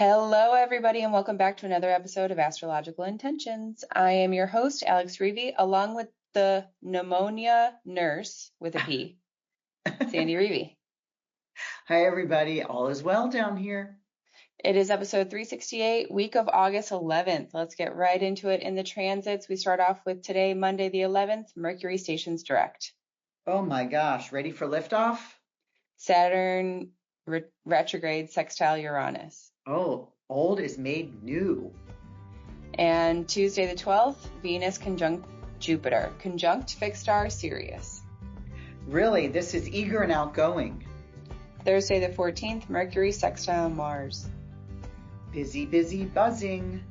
Hello, everybody, and welcome back to another episode of Astrological Intentions. I am your host, Alex Reevy, along with the pneumonia nurse with a P, Sandy Reevy. Hi, everybody. All is well down here. It is episode 368, week of August 11th. Let's get right into it. In the transits, we start off with today, Monday the 11th, Mercury stations direct. Oh my gosh, ready for liftoff? Saturn retrograde sextile Uranus. Oh, old is made new. And Tuesday the 12th, Venus conjunct Jupiter, conjunct fixed star Sirius. Really, this is eager and outgoing. Thursday the 14th, Mercury sextile Mars. Busy, busy, buzzing.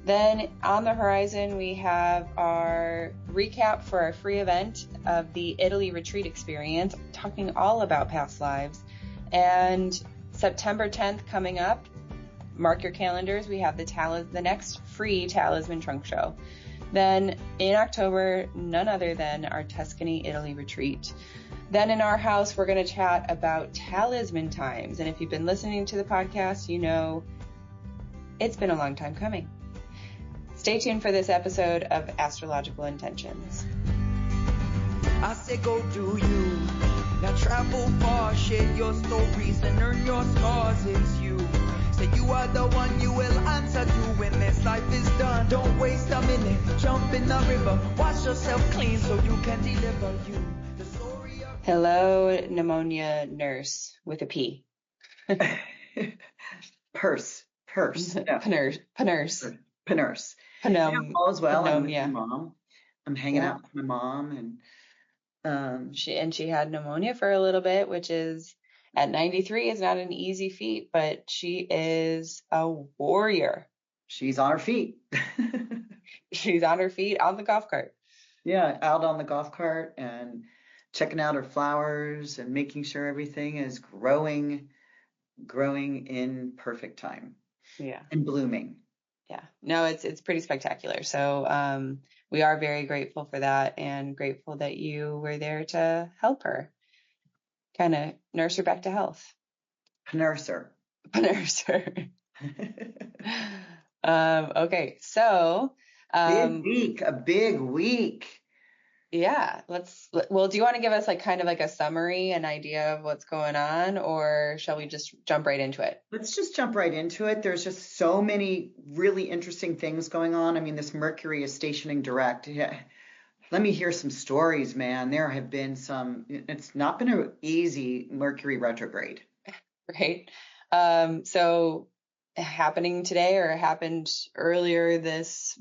Then on the horizon, we have our recap for our free event of the Italy retreat experience, talking all about past lives. And September 10th coming up, mark your calendars, we have the next free Talisman trunk show. Then in October, none other than our Tuscany, Italy retreat. Then in our house, we're going to chat about Talisman Times. And if you've been listening to the podcast, you know it's been a long time coming. Stay tuned for this episode of Astrological Intentions. I say go do you. Now travel far, share your stories and earn your scars. It's you. Say you are the one you will answer to when this life is done. Don't waste a minute, jump in the river. Wash yourself clean so you can deliver you. The story of... Hello, pneumonia nurse with a P. Purse. No. Panurse. All is well. I'm with yeah. my mom. I'm hanging out with my mom, and she had pneumonia for a little bit, which is at 93 is not an easy feat, but she is a warrior. She's on her feet. She's on her feet on the golf cart. Yeah, out on the golf cart and checking out her flowers and making sure everything is growing in perfect time. Yeah. And blooming. Yeah. No, it's pretty spectacular. So we are very grateful for that and grateful that you were there to help her. Kind of nurse her back to health. Nurse her. Okay, so a big week. Yeah, do you want to give us kind of a summary, an idea of what's going on, or shall we just jump right into it? Let's just jump right into it. There's just so many really interesting things going on. I mean, this Mercury is stationing direct. Yeah. Let me hear some stories, man. There have been it's not been an easy Mercury retrograde. Right. So happening today, or happened earlier this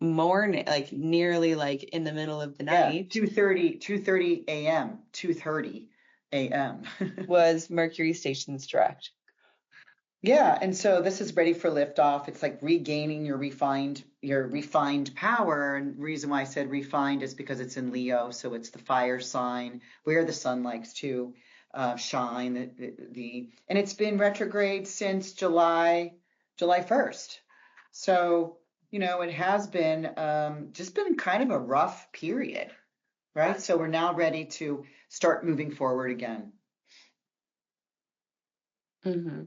morning, nearly in the middle of the night. 2:30 a.m. was Mercury stations direct. Yeah, and so this is ready for liftoff. It's like regaining your refined power. And the reason why I said refined is because it's in Leo, so it's the fire sign where the sun likes to shine. And it's been retrograde since July 1st. So it has been just been kind of a rough period, right? So we're now ready to start moving forward again. Mm-hmm.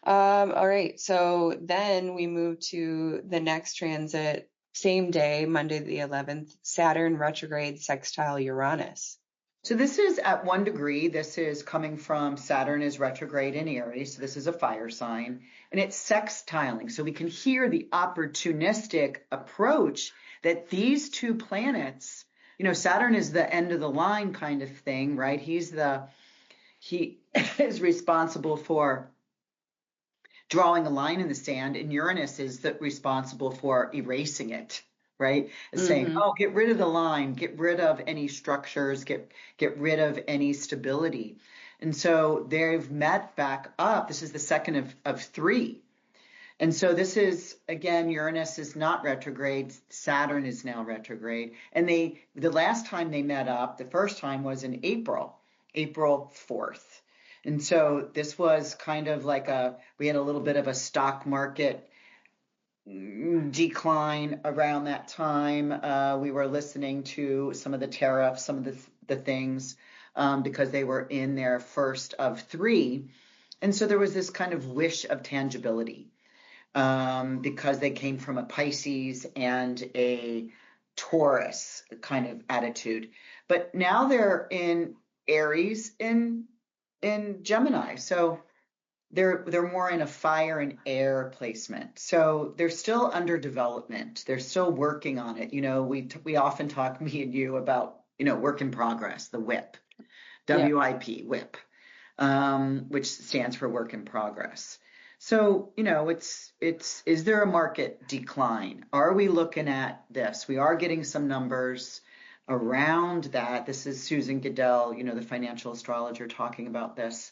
All right. So then we move to the next transit, same day, Monday the 11th, Saturn retrograde sextile Uranus. So this is at 1 degree. This is coming from Saturn is retrograde in Aries. So this is a fire sign, and it's sextiling. So we can hear the opportunistic approach that these two planets, Saturn is the end of the line kind of thing, right? He is responsible for drawing a line in the sand, and Uranus is responsible for erasing it, right? Saying, oh, get rid of the line, get rid of any structures, get rid of any stability. And so they've met back up. This is the second of three. And so this is, again, Uranus is not retrograde. Saturn is now retrograde. And the last time they met up, the first time was in April 4th. And so this was kind of we had a little bit of a stock market decline around that time. We were listening to some of the tariffs, some of the things, because they were in their first of three. And so there was this kind of wish of tangibility, because they came from a Pisces and a Taurus kind of attitude. But now they're in Aries in Gemini. So they're more in a fire and air placement. So they're still under development. They're still working on it. We often talk, me and you, about, work in progress, the WIP, WIP, WIP, which stands for work in progress. So, is there a market decline? Are we looking at this? We are getting some numbers around that. This is Susan Goodell, the financial astrologer, talking about this.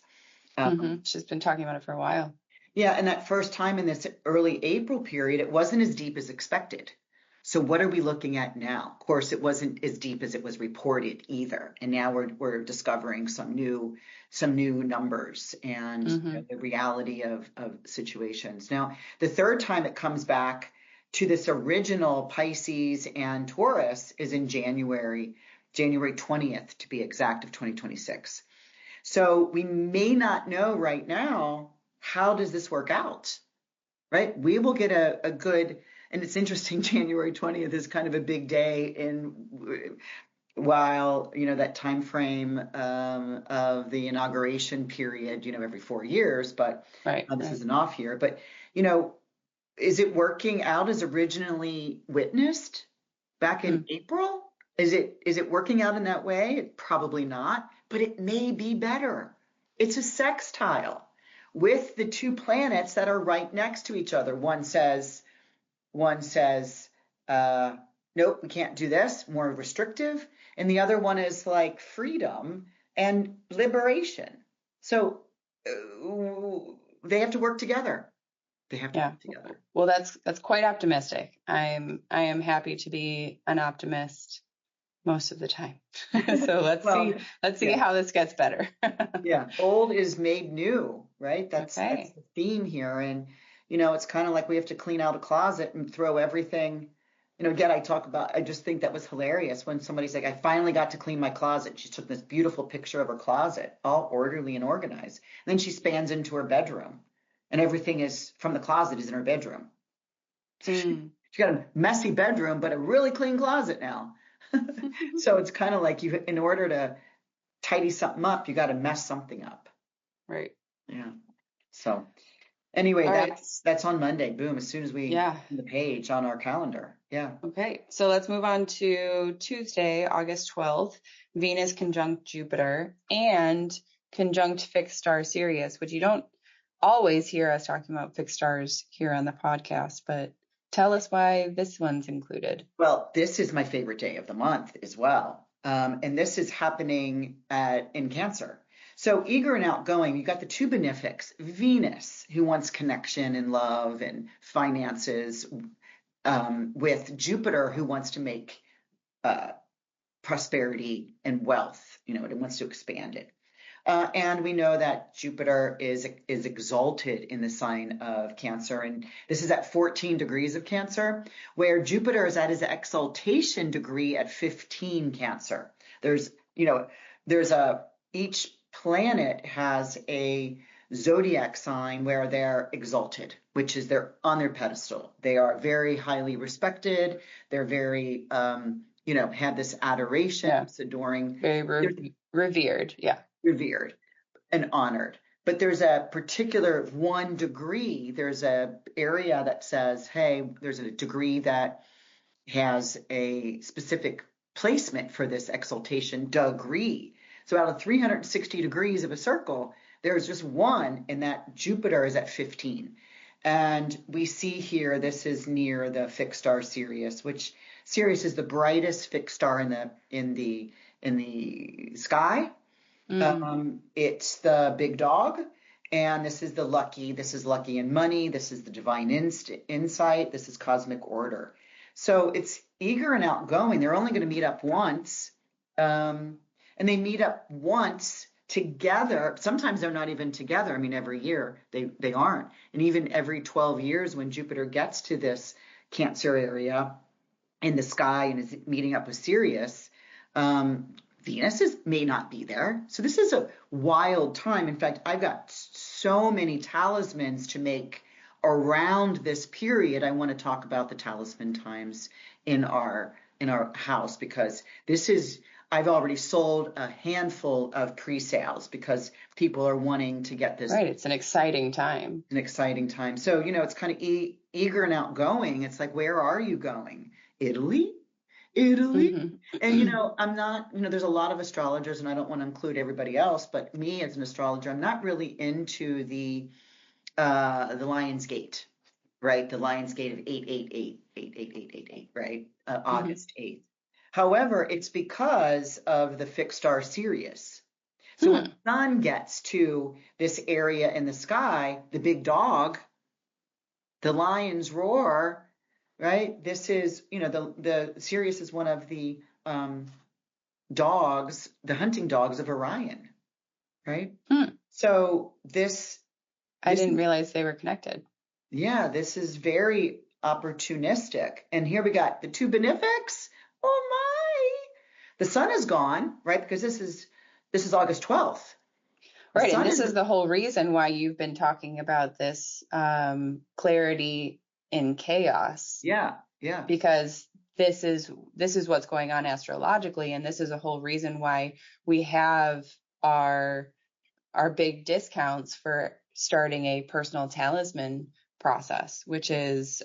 She's been talking about it for a while. Yeah, and that first time in this early April period, it wasn't as deep as expected. So what are we looking at now? Of course, it wasn't as deep as it was reported either. And now we're discovering some new numbers and the reality of situations. Now, the third time it comes back to this original Pisces and Taurus is in January 20th, to be exact, of 2026. So we may not know right now, how does this work out, right? We will get a good, and it's interesting, January 20th is kind of a big day while, that time frame of the inauguration period, every 4 years, but this is an off year. But, is it working out as originally witnessed back in April? Is it working out in that way? Probably not, but it may be better. It's a sextile with the two planets that are right next to each other. One says, nope, we can't do this, more restrictive. And the other one is like freedom and liberation. So they have to work together. Work together. Well, that's quite optimistic. I am happy to be an optimist most of the time. So let's see how this gets better. Yeah. Old is made new, right? That's the theme here. And, it's kind of like we have to clean out a closet and throw everything. Again, I just think that was hilarious when somebody's like, I finally got to clean my closet. She took this beautiful picture of her closet, all orderly and organized. And then she spans into her bedroom and everything is from the closet is in her bedroom. She got a messy bedroom, but a really clean closet now. So it's kind of like in order to tidy something up, you got to mess something up. Right. Yeah. So anyway, that's on Monday. Boom. As soon as we put the page on our calendar. Yeah. Okay. So let's move on to Tuesday, August 12th, Venus conjunct Jupiter and conjunct fixed star Sirius, which you don't always hear us talking about fixed stars here on the podcast, but tell us why this one's included. Well, this is my favorite day of the month as well. And this is happening in Cancer. So eager and outgoing, you got the two benefics, Venus, who wants connection and love and finances, with Jupiter, who wants to make prosperity and wealth. It wants to expand it. And we know that Jupiter is exalted in the sign of Cancer. And this is at 14 degrees of Cancer, where Jupiter is at his exaltation degree at 15 Cancer. Each planet has a zodiac sign where they're exalted, which is they're on their pedestal. They are very highly respected. They're very, have this adoration, adoring. Very revered. Yeah. Revered and honored. But there's a particular 1 degree, there's a area that says, hey, there's a degree that has a specific placement for this exaltation degree. So out of 360 degrees of a circle, there's just one, and that Jupiter is at 15. And we see here, this is near the fixed star Sirius, which Sirius is the brightest fixed star in the sky. It's the big dog, and this is lucky in money. This is the divine insight. This is cosmic order. So it's eager and outgoing. They're only going to meet up once. And they meet up once together. Sometimes they're not even together. I mean, every year they aren't. And even every 12 years when Jupiter gets to this Cancer area in the sky and is meeting up with Sirius, Venus may not be there. So this is a wild time. In fact, I've got so many talismans to make around this period. I want to talk about the Talisman Times in our house, because this is, I've already sold a handful of pre-sales because people are wanting to get this. Right. It's an exciting time. An exciting time. So, it's kind of eager and outgoing. It's like, where are you going? Italy? And, I'm not, there's a lot of astrologers, and I don't want to include everybody else, but me as an astrologer, I'm not really into the Lion's Gate, right? The Lion's Gate of 888, right? August 8th. However, it's because of the fixed star Sirius. So when the sun gets to this area in the sky, the big dog, the lions roar, right? This is, the Sirius is one of the dogs, the hunting dogs of Orion, right? So I didn't realize they were connected. Yeah, this is very opportunistic. And here we got the two benefics. Oh my! The sun is gone, right? Because this is August 12th. Right, and this is the whole reason why you've been talking about this clarity in chaos. Yeah. Because this is what's going on astrologically, and this is a whole reason why we have our big discounts for starting a personal talisman process, which is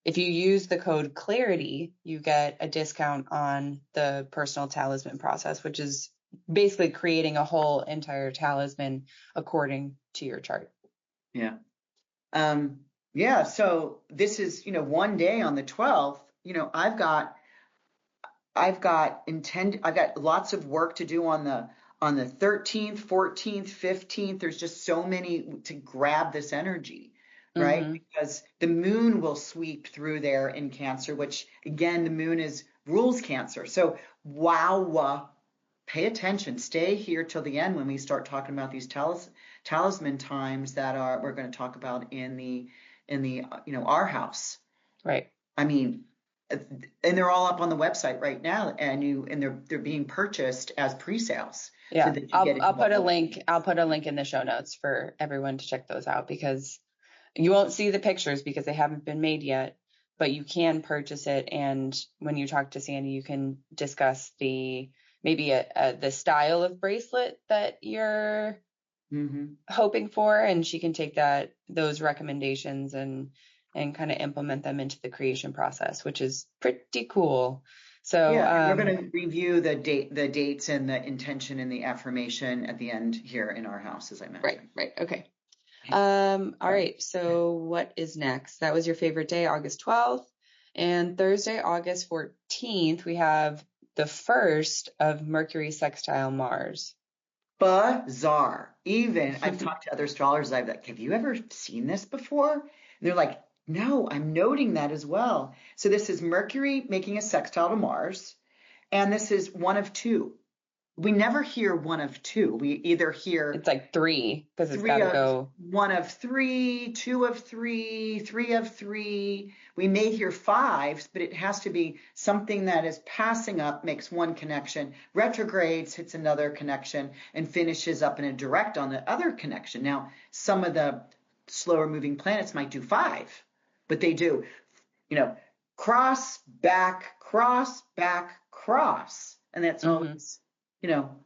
if you use the code clarity, you get a discount on the personal talisman process, which is basically creating a whole entire talisman according to your chart. Yeah. So this is, one day on the 12th, I've got lots of work to do on the 13th, 14th, 15th. There's just so many to grab this energy, right? Because the moon will sweep through there in Cancer, which again, the moon rules Cancer. So wow. Pay attention. Stay here till the end when we start talking about these talisman times that we're going to talk about in the our house. Right. I mean, and they're all up on the website right now, and they're being purchased as pre-sales. Yeah, so I'll put a link. I'll put a link in the show notes for everyone to check those out, because you won't see the pictures because they haven't been made yet, but you can purchase it. And when you talk to Sandy, you can discuss the style of bracelet that you're hoping for, and she can take those recommendations and kind of implement them into the creation process, which is pretty cool. So we're going to review the dates and the intention and the affirmation at the end here in our house, as I mentioned. Right. Okay. All right. So what is next? That was your favorite day, August 12th, and Thursday, August 14th, we have the first of Mercury sextile Mars. Bizarre. Even I've talked to other astrologers. I've like, have you ever seen this before? And they're like, no, I'm noting that as well. So this is Mercury making a sextile to Mars, and this is one of two. We never hear one of two. We either hear it's like three, because it's got to go one of three, two of three, three of three. We may hear fives, but it has to be something that is passing up, makes one connection, retrogrades, hits another connection, and finishes up in a direct on the other connection. Now, some of the slower moving planets might do five, but they do, cross, back, cross, and that's always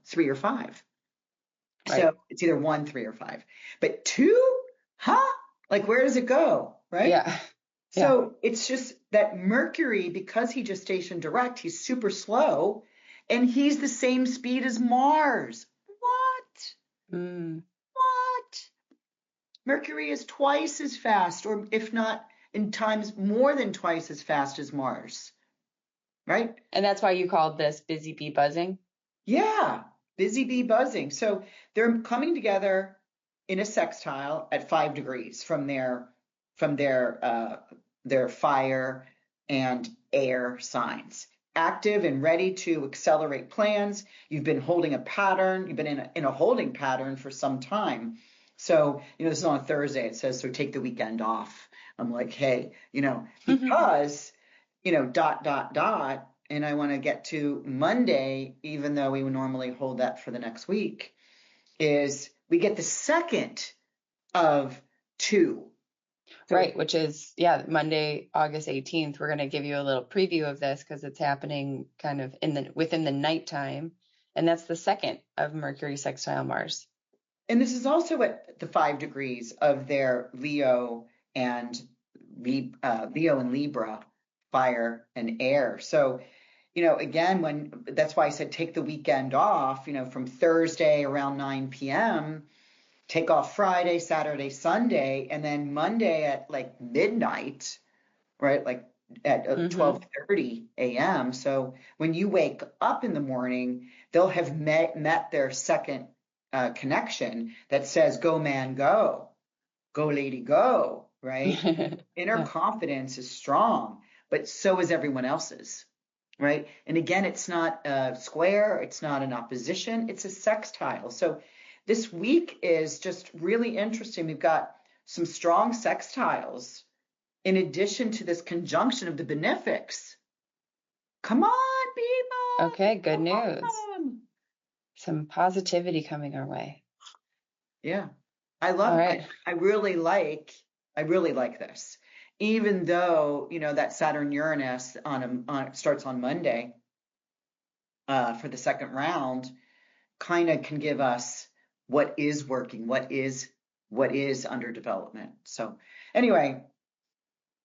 3 or 5. Right. So it's either 1, 3, or 5. But 2, like where does it go? Right? Yeah. So it's just that Mercury, because he just stationed direct, he's super slow, and he's the same speed as Mars. What? What? Mercury is twice as fast, or if not in times more than twice as fast as Mars. Right? And that's why you called this busy bee buzzing? Yeah, busy bee buzzing. So they're coming together in a sextile at 5 degrees from their fire and air signs. Active and ready to accelerate plans. You've been holding a pattern. You've been in a holding pattern for some time. So, this is on a Thursday. It says, so take the weekend off. I'm like, hey, because, ... and I want to get to Monday, even though we would normally hold that for the next week, is we get the second of two. So Right, which is, Monday, August 18th. We're going to give you a little preview of this because it's happening kind of within the nighttime. And that's the second of Mercury sextile Mars. And this is also at the 5 degrees of their Leo and Libra, fire and air. So, again, that's why I said take the weekend off, from Thursday around 9 p.m., take off Friday, Saturday, Sunday, and then Monday at like midnight, right? Like at 12:30 a.m. So when you wake up in the morning, they'll have met their second connection that says, go man, go lady, go, right? Inner confidence is strong, but so is everyone else's, right? And again, it's not a square, it's not an opposition, it's a sextile. So this week is just really interesting. We've got some strong sextiles in addition to this conjunction of the benefics. Come on, people. Okay, good news. Some positivity coming our way. Yeah. I love it. I really like this. Even though, that Saturn Uranus starts on Monday for the second round, kind of can give us what is working, what is under development. So anyway.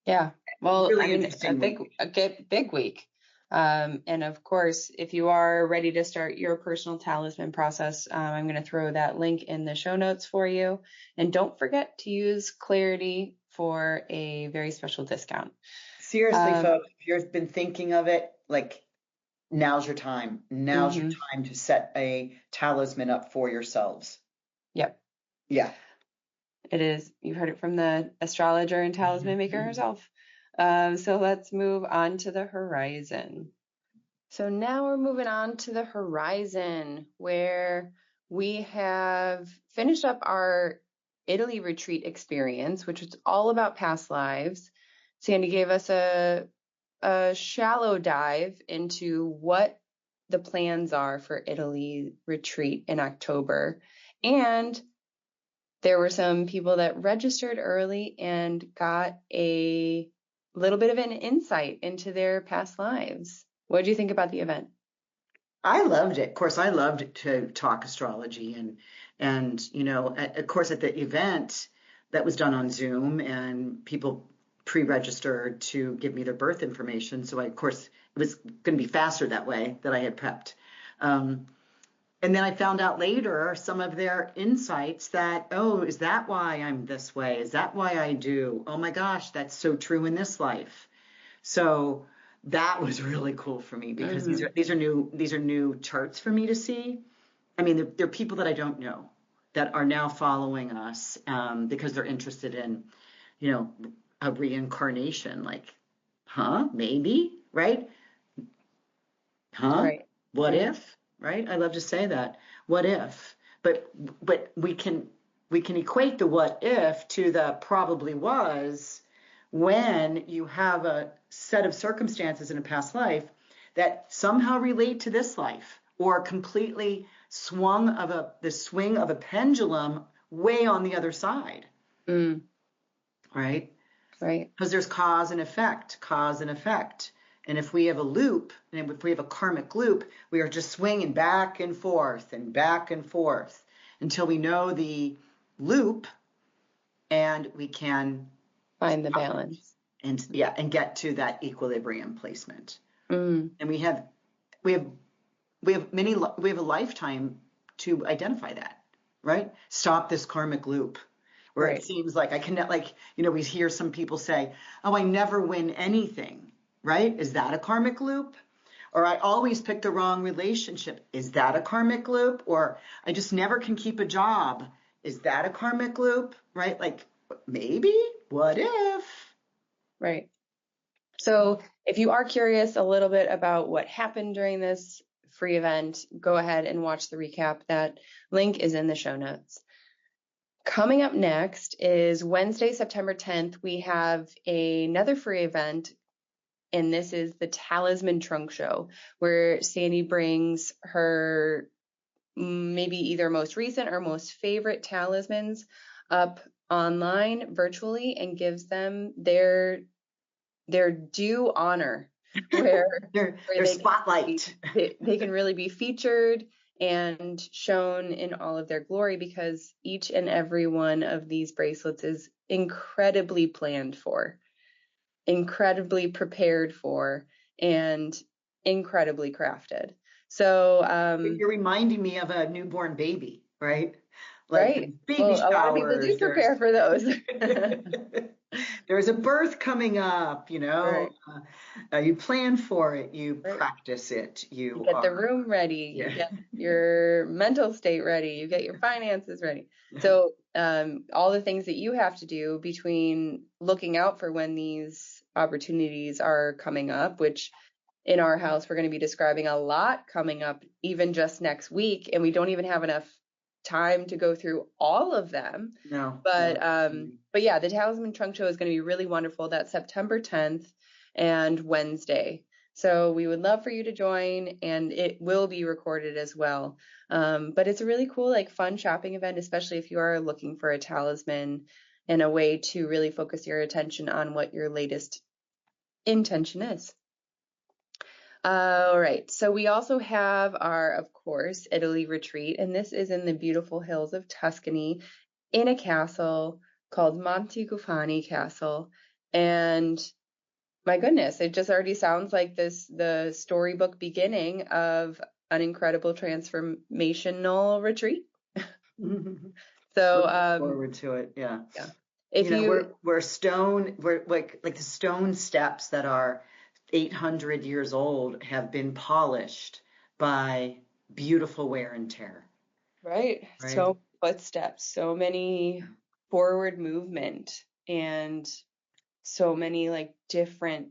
Yeah. Well, really interesting big week. And of course, if you are ready to start your personal talisman process, I'm going to throw that link in the show notes for you. And don't forget to use Clarity for a very special discount. Seriously, folks, if you've been thinking of it, like, now's your time. Now's your time to set a talisman up for yourselves. Yep. Yeah. It is. You heard it from the astrologer and talisman maker herself. So let's move on to the horizon. So now we're moving on to the horizon, where we have finished up our Italy retreat experience, which was all about past lives. Sandy gave us a shallow dive into what the plans are for Italy retreat in October. And there were some people that registered early and got a little bit of an insight into their past lives. What did you think about the event? I loved it. Of course, I loved to talk astrology and of course, at the event that was done on Zoom, and people pre-registered to give me their birth information. So of course, it was going to be faster that way that I had prepped. And then I found out later some of their insights that, oh, is that why I'm this way? Is that why I do? Oh my gosh, that's so true in this life. So that was really cool for me, because these are new charts for me to see. I mean, they're people that I don't know that are now following us because they're interested in, a reincarnation. Like, maybe, right? Right. What if? Right? I love to say that. What if? But we can equate the what if to the probably was, when you have a set of circumstances in a past life that somehow relate to this life, or completely the swing of a pendulum way on the other side. Right? Right. Because there's cause and effect. And if we have a loop, and if we have a karmic loop, we are just swinging back and forth until we know the loop, and we can find the balance and get to that equilibrium placement. And we have a lifetime to identify that, right? Stop this karmic loop. Where It seems like I cannot, we hear some people say, oh, I never win anything. Right? Is that a karmic loop? Or I always pick the wrong relationship. Is that a karmic loop? Or I just never can keep a job. Is that a karmic loop? Right? Like, maybe? What if? Right. So if you are curious a little bit about what happened during this free event, go ahead and watch the recap. That link is in the show notes. Coming up next is Wednesday, September 10th. We have another free event and this is the Talisman Trunk Show, where Sandy brings her maybe either most recent or most favorite talismans up online virtually and gives them their due honor, where their they spotlight. They can really be featured and shown in all of their glory, because each and every one of these bracelets is incredibly planned for, incredibly prepared for, and incredibly crafted. So You're reminding me of a newborn baby, right? Like right. baby Well, showers. a lot of people do prepare for those. There's a birth coming up, Right. You plan for it, you Right. practice it, You get the room ready, Yeah. you get your mental state ready, you get your finances ready. So all the things that you have to do between looking out for when these opportunities are coming up, which in our house we're going to be describing a lot coming up even just next week, and we don't even have enough time to go through all of them. No. But yeah, the Talisman Trunk Show is going to be really wonderful. That's September 10th and Wednesday. So we would love for you to join, and it will be recorded as well. But it's a really cool, like, fun shopping event, especially if you are looking for a talisman and a way to really focus your attention on what your latest intention is. All right. So we also have our, of course, Italy retreat, and this is in the beautiful hills of Tuscany in a castle called Montecuffani Castle. And my goodness, it just already sounds like the storybook beginning of an incredible transformational retreat. So looking forward to it. Yeah. If we're like the stone steps that are 800 years old have been polished by beautiful wear and tear. Right. So footsteps, so many forward movement, and so many like different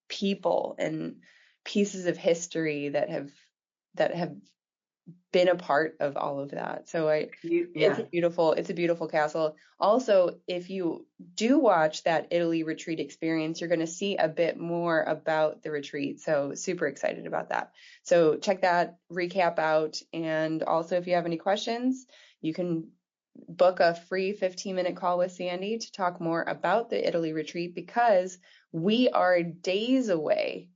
people and pieces of history that have been a part of all of that. So it's a beautiful castle. Also, if you do watch that Italy retreat experience, you're going to see a bit more about the retreat. So super excited about that. So check that recap out. And also, if you have any questions, you can book a free 15-minute call with Sandy to talk more about the Italy retreat, because we are days away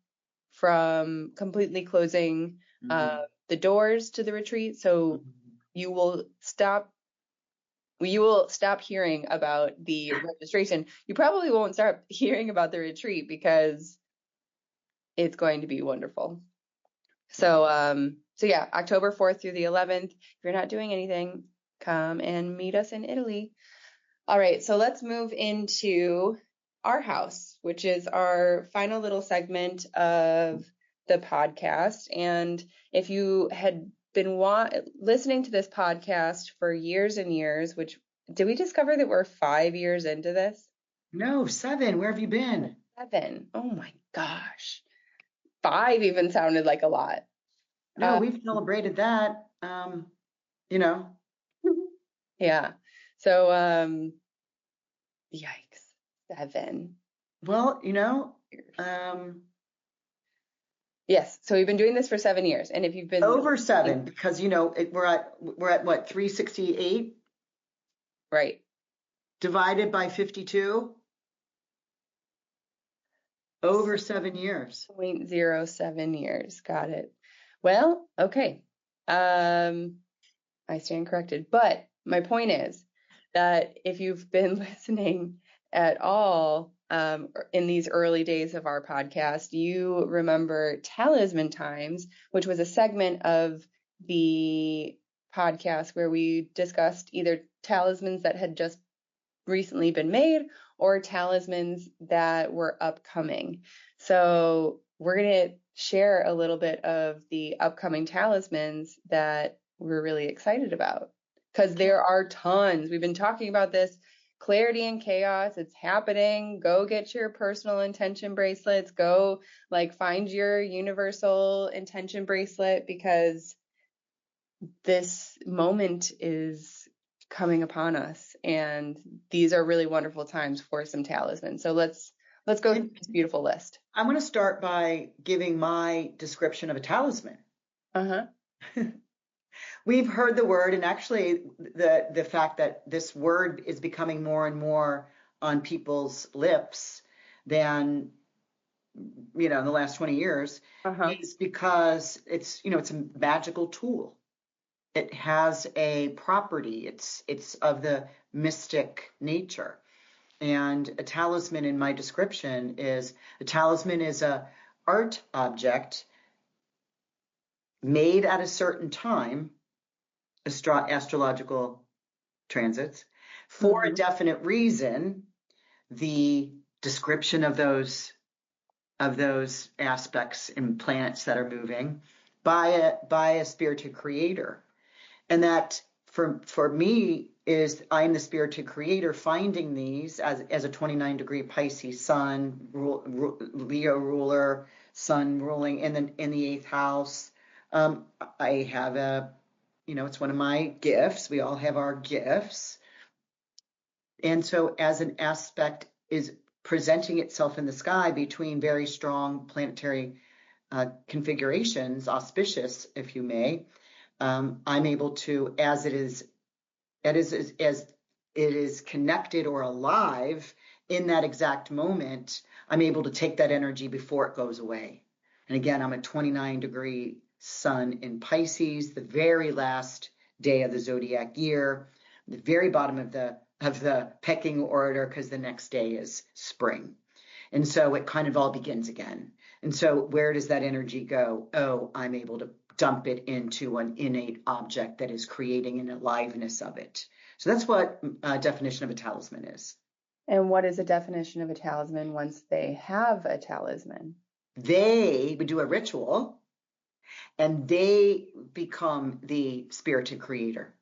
from completely closing the doors to the retreat. So you will stop hearing about the registration. You probably won't start hearing about the retreat, because it's going to be wonderful. So yeah, October 4th through the 11th. If you're not doing anything, come and meet us in Italy. All right, so let's move into our house, which is our final little segment of the podcast. And if you had been listening to this podcast for years and years, which, did we discover that we're 5 years into this? No, 7. Where have you been? 7. Oh my gosh. 5 even sounded like a lot. No, we've celebrated that. Yeah. So yikes, 7. Well, yes. So we've been doing this for 7 years, and if you've been over 7, because we're at what, 368, right, divided by 52, over 7 years. 0.07 years. Got it. Well, okay. I stand corrected. But my point is that if you've been listening at all in these early days of our podcast, you remember Talisman Times, which was a segment of the podcast where we discussed either talismans that had just recently been made or talismans that were upcoming. So we're going to share a little bit of the upcoming talismans that we're really excited about, because there are tons. We've been talking about this clarity and chaos. It's happening. Go get your personal intention bracelets. Go find your universal intention bracelet, because this moment is coming upon us, and these are really wonderful times for some talismans. So let's Let's go through this beautiful list. I'm going to start by giving my description of a talisman. Uh-huh. We've heard the word, and actually the fact that this word is becoming more and more on people's lips than, in the last 20 years, is because it's a magical tool. It has a property. It's of the mystic nature. And a talisman, in my description, is a art object made at a certain time, astrological transits, for a definite reason. The description of those aspects and planets that are moving by a spirited creator. And that for me is I'm the spirited creator finding these as a 29-degree Pisces sun, Leo ruler, sun ruling in the 8th house. I have it's one of my gifts. We all have our gifts. And so as an aspect is presenting itself in the sky between very strong planetary configurations, auspicious, if you may, I'm able to, as it is connected or alive in that exact moment, I'm able to take that energy before it goes away. And again, I'm a 29-degree sun in Pisces, the very last day of the zodiac year, the very bottom of the pecking order, because the next day is spring. And so it kind of all begins again. And so where does that energy go? Oh, I'm able to dump it into an innate object that is creating an aliveness of it. So that's what a definition of a talisman is. And what is a definition of a talisman once they have a talisman? They would do a ritual and they become the spirited creator.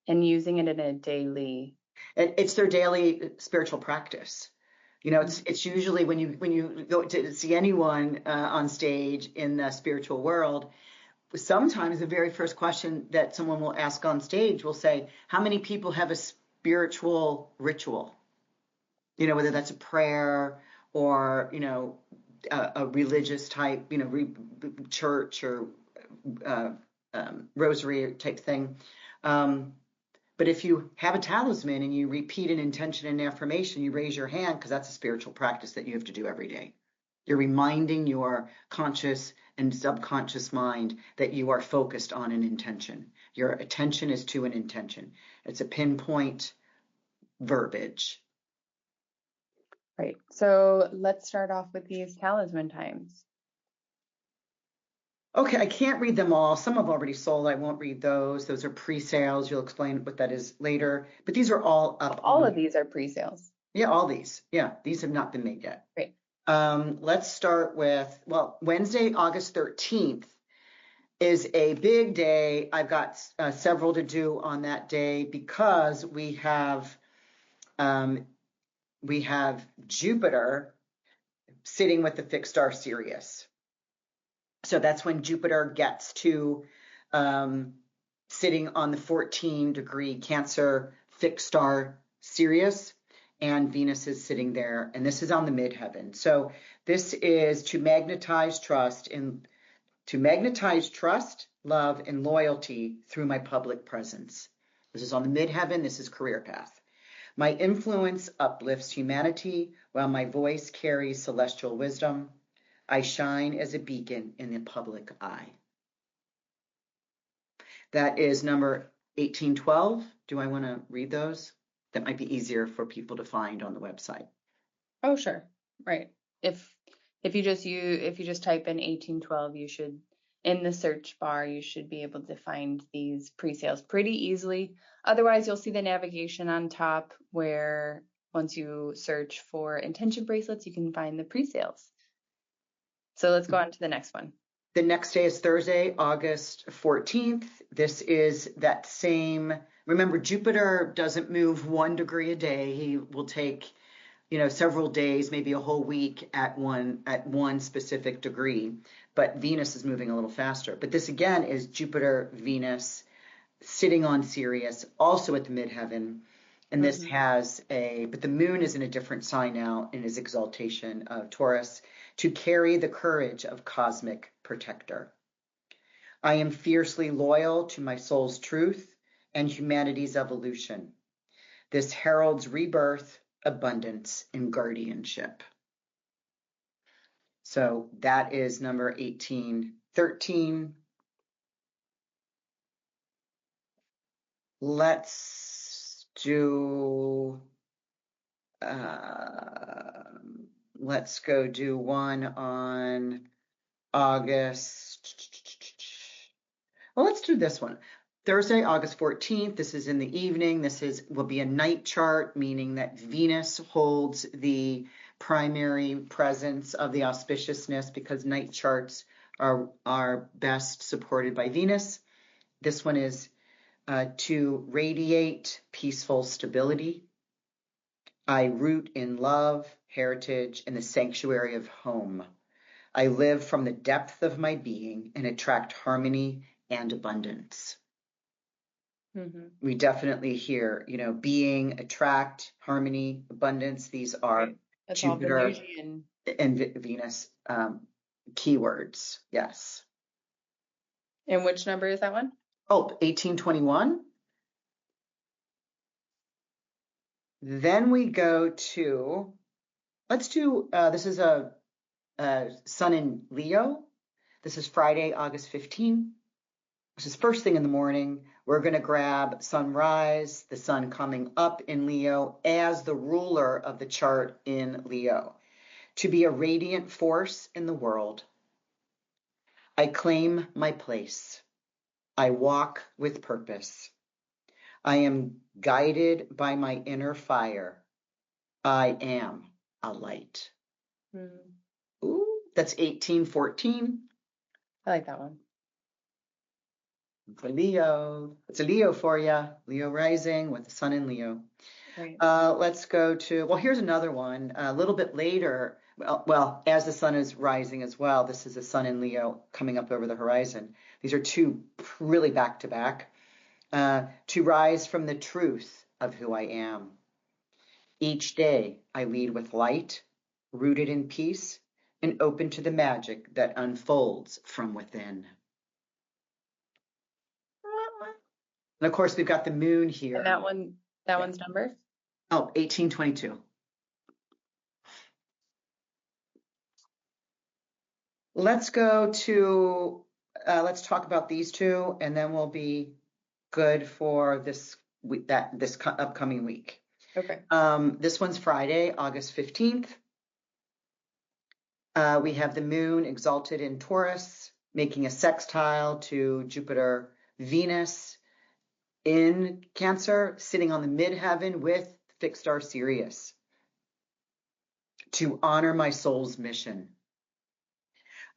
And using it in a daily... It's their daily spiritual practice. It's usually when you go to see anyone on stage in the spiritual world, sometimes the very first question that someone will ask on stage will say, how many people have a spiritual ritual? Whether that's a prayer or, a religious type, church or rosary type thing. But if you have a talisman and you repeat an intention and affirmation, you raise your hand because that's a spiritual practice that you have to do every day. You're reminding your conscious and subconscious mind that you are focused on an intention. Your attention is to an intention. It's a pinpoint verbiage. Right. So let's start off with these talisman times. Okay, I can't read them all. Some have already sold. I won't read those. Those are pre-sales. You'll explain what that is later. But these are all up. All of these are pre-sales. Yeah, all these. Yeah, these have not been made yet. Great. Let's start with, Wednesday, August 13th is a big day. I've got several to do on that day because we have Jupiter sitting with the fixed star Sirius. So that's when Jupiter gets to sitting on the 14-degree Cancer fixed star Sirius, and Venus is sitting there, and this is on the midheaven. So this is to magnetize trust, love, and loyalty through my public presence. This is on the midheaven. This is career path. My influence uplifts humanity while my voice carries celestial wisdom. I shine as a beacon in the public eye. That is number 1812. Do I want to read those? That might be easier for people to find on the website. Oh, sure. Right. If you just type in 1812, you should, in the search bar, you should be able to find these pre-sales pretty easily. Otherwise, you'll see the navigation on top where once you search for intention bracelets, you can find the pre-sales. So let's go on to the next one. The next day is Thursday, August 14th. This is that same, remember, Jupiter doesn't move 1 degree a day. He will take, several days, maybe a whole week at one specific degree. But Venus is moving a little faster. But this again is Jupiter, Venus, sitting on Sirius, also at the midheaven. And this but the moon is in a different sign now in his exaltation of Taurus, to carry the courage of cosmic protector. I am fiercely loyal to my soul's truth and humanity's evolution. This heralds rebirth, abundance, and guardianship. So that is number 1813. Let's go do one on August. Well, let's do this one. Thursday, August 14th. This is in the evening. Will be a night chart, meaning that Venus holds the primary presence of the auspiciousness, because night charts are best supported by Venus. This one is to radiate peaceful stability. I root in love, heritage, and the sanctuary of home. I live from the depth of my being and attract harmony and abundance. We definitely hear, being, attract, harmony, abundance. These are Jupiter and Venus keywords. Yes. And which number is that one? Oh, 1821. Then we go to, let's do, this is a Sun in Leo. This is Friday, August 15th. This is first thing in the morning. We're going to grab sunrise, the sun coming up in Leo as the ruler of the chart in Leo. To be a radiant force in the world. I claim my place. I walk with purpose. I am guided by my inner fire. I am a light. Ooh, that's 1814. I like that one. For Leo. It's a Leo for you. Leo rising with the sun in Leo. Right. Let's go to, here's another one. A little bit later, as the sun is rising as well, this is the sun in Leo coming up over the horizon. These are two really back to back. To rise from the truth of who I am. Each day I lead with light, rooted in peace, and open to the magic that unfolds from within. And of course, we've got the moon here. And that one's number? 1822. Let's go to, let's talk about these two, and then we'll be good for this upcoming week. Okay. This one's Friday, August 15th. We have the moon exalted in Taurus, making a sextile to Jupiter, Venus in Cancer, sitting on the midheaven with fixed star Sirius. To honor my soul's mission.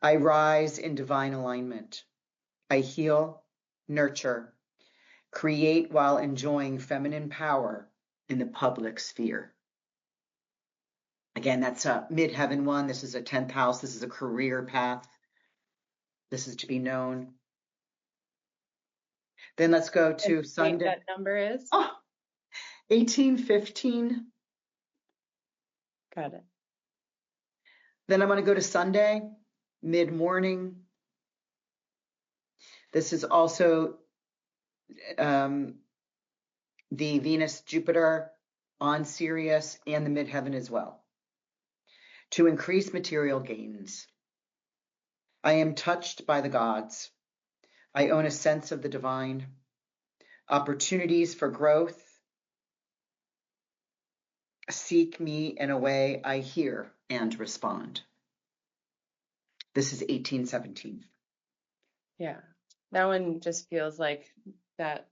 I rise in divine alignment. I heal, nurture, create while enjoying feminine power in the public sphere. Again, that's a midheaven one. This is a 10th house. This is a career path. This is to be known. Then let's go to Sunday. That number is? 1815. Got it. Then I'm going to go to Sunday, mid-morning. This is also the Venus-Jupiter on Sirius and the midheaven as well. To increase material gains. I am touched by the gods. I own a sense of the divine. Opportunities for growth seek me in a way I hear and respond. This is 1817. Yeah, that one just feels like that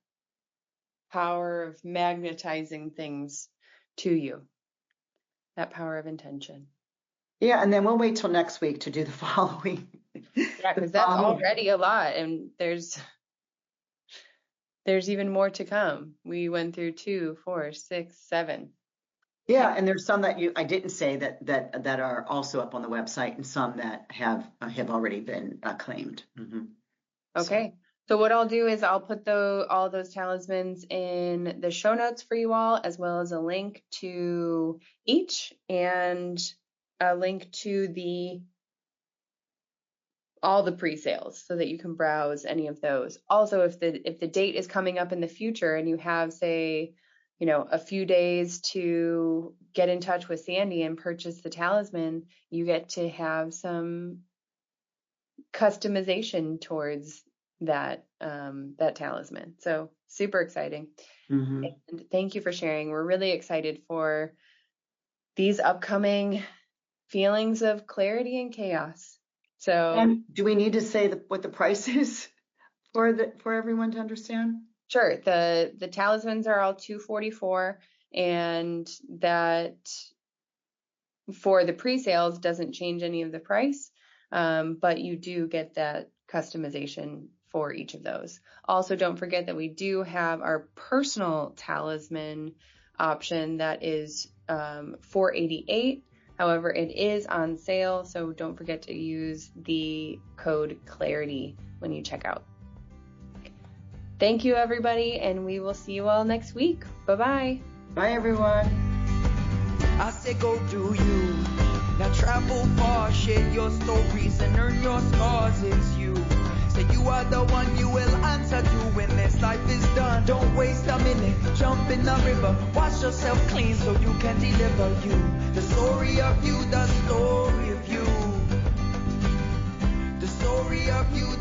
power of magnetizing things to you. That power of intention. Yeah, and then we'll wait till next week to do the following. Yeah, because that's already a lot, and there's even more to come. We went through 2, 4, 6, 7. Yeah, and there's some that I didn't say that are also up on the website, and some that have already been claimed. Okay, So what I'll do is I'll put all those talismans in the show notes for you all, as well as a link to each and a link to all the pre-sales so that you can browse any of those. Also, if the date is coming up in the future and you have, say, a few days to get in touch with Sandy and purchase the talisman, you get to have some customization towards that talisman. So super exciting. Mm-hmm. And thank you for sharing. We're really excited for these upcoming feelings of clarity and chaos. So, and do we need to say what the price is for everyone to understand? Sure. The talismans are all $244, and that for the pre-sales doesn't change any of the price, but you do get that customization for each of those. Also, don't forget that we do have our personal talisman option that is $488. However, it is on sale, so don't forget to use the code CLARITY when you check out. Thank you, everybody, and we will see you all next week. Bye-bye. Bye, everyone. I say go do you. Now travel far, share your stories and earn your scars. It's you. Say you are the one, you will answer to when this life is done. Don't waste a minute, jump in the river. Wash yourself clean so you can deliver you. The story of you, the story of you. The story of you.